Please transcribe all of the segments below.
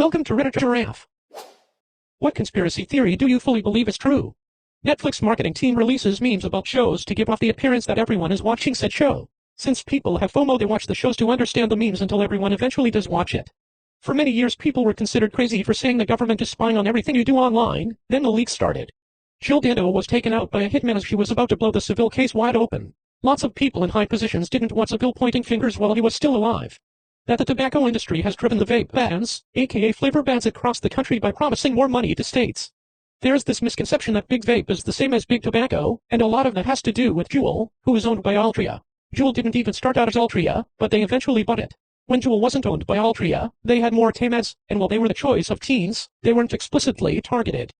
Welcome to Reddit Giraffe. What conspiracy theory do you fully believe is true? Netflix marketing team releases memes about shows to give off the appearance that everyone is watching said show. Since people have FOMO, they watch the shows to understand the memes until everyone eventually does watch it. For many years people were considered crazy for saying the government is spying on everything you do online. Then the leaks started. Jill Dando was taken out by a hitman as she was about to blow the Seville case wide open. Lots of people in high positions didn't want Seville pointing fingers while he was still alive. That the tobacco industry has driven the vape bans, aka flavor bans, across the country by promising more money to states. There's this misconception that big vape is the same as big tobacco, and a lot of that has to do with Juul, who is owned by Altria. Juul didn't even start out as Altria, but they eventually bought it. When Juul wasn't owned by Altria, they had more tame ads, and while they were the choice of teens, they weren't explicitly targeted.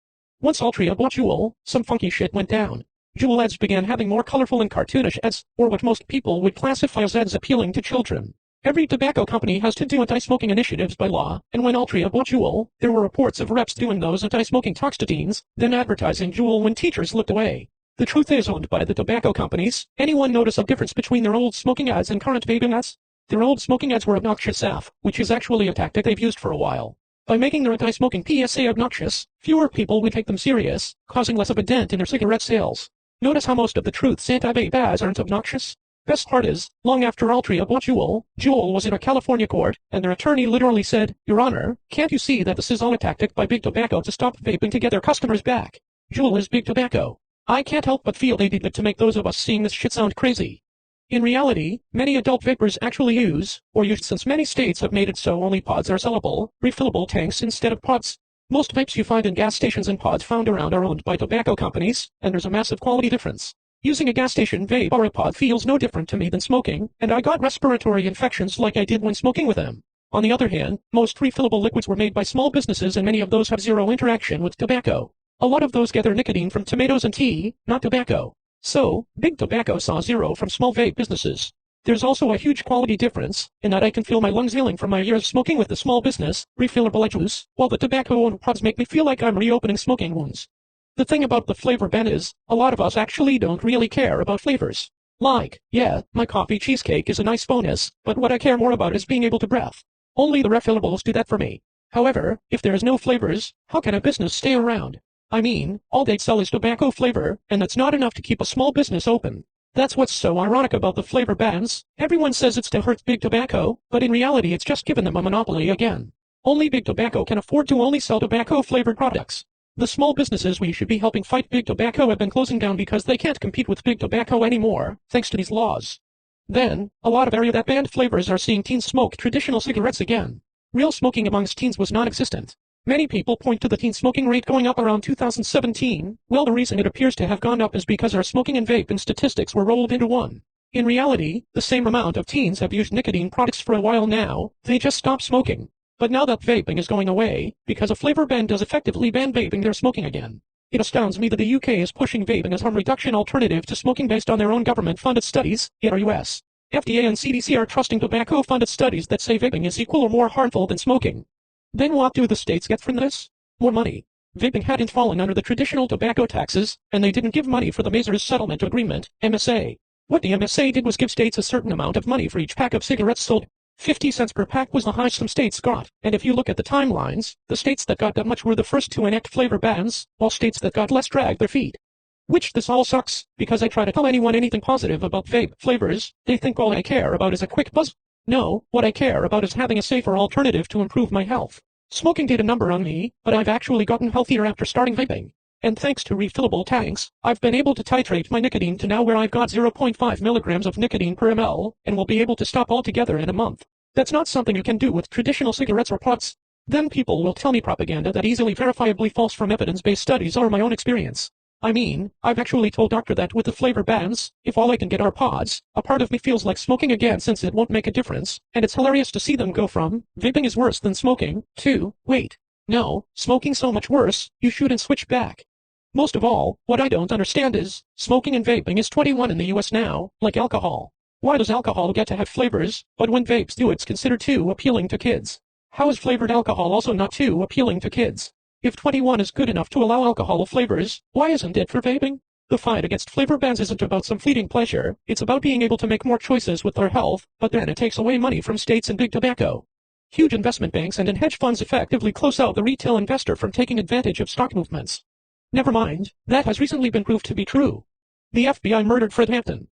Once Altria bought Juul, some funky shit went down. Juul ads began having more colorful and cartoonish ads, or what most people would classify as ads appealing to children. Every tobacco company has to do anti-smoking initiatives by law, and when Altria bought Juul, there were reports of reps doing those anti-smoking talks to teens, then advertising Juul when teachers looked away. The truth is, owned by the tobacco companies. Anyone notice a difference between their old smoking ads and current vaping ads? Their old smoking ads were obnoxious AF, which is actually a tactic they've used for a while. By making their anti-smoking PSA obnoxious, fewer people would take them serious, causing less of a dent in their cigarette sales. Notice how most of the truth's anti-vape ads aren't obnoxious? Best part is, long after Altria bought Juul was in a California court, and their attorney literally said, "Your Honor, can't you see that this is all a tactic by Big Tobacco to stop vaping to get their customers back? Juul is Big Tobacco." I can't help but feel they did it to make those of us seeing this shit sound crazy. In reality, many adult vapers actually use, or used since many states have made it so only pods are sellable, refillable tanks instead of pods. Most vapes you find in gas stations and pods found around are owned by tobacco companies, and there's a massive quality difference. Using a gas station vape or a pod feels no different to me than smoking, and I got respiratory infections like I did when smoking with them. On the other hand, most refillable liquids were made by small businesses, and many of those have zero interaction with tobacco. A lot of those get their nicotine from tomatoes and tea, not tobacco. So, Big Tobacco saw zero from small vape businesses. There's also a huge quality difference, in that I can feel my lungs healing from my years smoking with the small business, refillable juice, while the tobacco-owned pods make me feel like I'm reopening smoking wounds. The thing about the flavor ban is, a lot of us actually don't really care about flavors. Like, yeah, my coffee cheesecake is a nice bonus, but what I care more about is being able to breathe. Only the refillables do that for me. However, if there is no flavors, how can a business stay around? I mean, all they sell is tobacco flavor, and that's not enough to keep a small business open. That's what's so ironic about the flavor bans. Everyone says it's to hurt Big Tobacco, but in reality it's just given them a monopoly again. Only Big Tobacco can afford to only sell tobacco-flavored products. The small businesses we should be helping fight Big Tobacco have been closing down because they can't compete with Big Tobacco anymore, thanks to these laws. Then, a lot of areas that banned flavors are seeing teens smoke traditional cigarettes again. Real smoking amongst teens was non-existent. Many people point to the teen smoking rate going up around 2017. Well, the reason it appears to have gone up is because our smoking and vaping statistics were rolled into one. In reality, the same amount of teens have used nicotine products for a while now, they just stopped smoking. But now that vaping is going away, because a flavor ban does effectively ban vaping, they're smoking again. It astounds me that the UK is pushing vaping as harm reduction alternative to smoking based on their own government-funded studies, yet our US, FDA and CDC are trusting tobacco-funded studies that say vaping is equal or more harmful than smoking. Then what do the states get from this? More money. Vaping hadn't fallen under the traditional tobacco taxes, and they didn't give money for the Mazars Settlement Agreement, MSA. What the MSA did was give states a certain amount of money for each pack of cigarettes sold. 50 cents per pack was the highest some states got, and if you look at the timelines, the states that got that much were the first to enact flavor bans, while states that got less dragged their feet. Which this all sucks, because I try to tell anyone anything positive about vape flavors, they think all I care about is a quick buzz. No, what I care about is having a safer alternative to improve my health. Smoking did a number on me, but I've actually gotten healthier after starting vaping. And thanks to refillable tanks, I've been able to titrate my nicotine to now where I've got 0.5 milligrams of nicotine per ml, and will be able to stop altogether in a month. That's not something you can do with traditional cigarettes or pods. Then people will tell me propaganda that easily verifiably false from evidence-based studies or my own experience. I mean, I've actually told doctor that with the flavor bans, if all I can get are pods, a part of me feels like smoking again since it won't make a difference, and it's hilarious to see them go from, vaping is worse than smoking, to, wait, no, smoking's so much worse, you shouldn't switch back. Most of all, what I don't understand is, smoking and vaping is 21 in the US now, like alcohol. Why does alcohol get to have flavors, but when vapes do it's considered too appealing to kids? How is flavored alcohol also not too appealing to kids? If 21 is good enough to allow alcohol flavors, why isn't it for vaping? The fight against flavor bans isn't about some fleeting pleasure, it's about being able to make more choices with our health, but then it takes away money from states and Big Tobacco. Huge investment banks and hedge funds effectively close out the retail investor from taking advantage of stock movements. Never mind, that has recently been proved to be true. The FBI murdered Fred Hampton,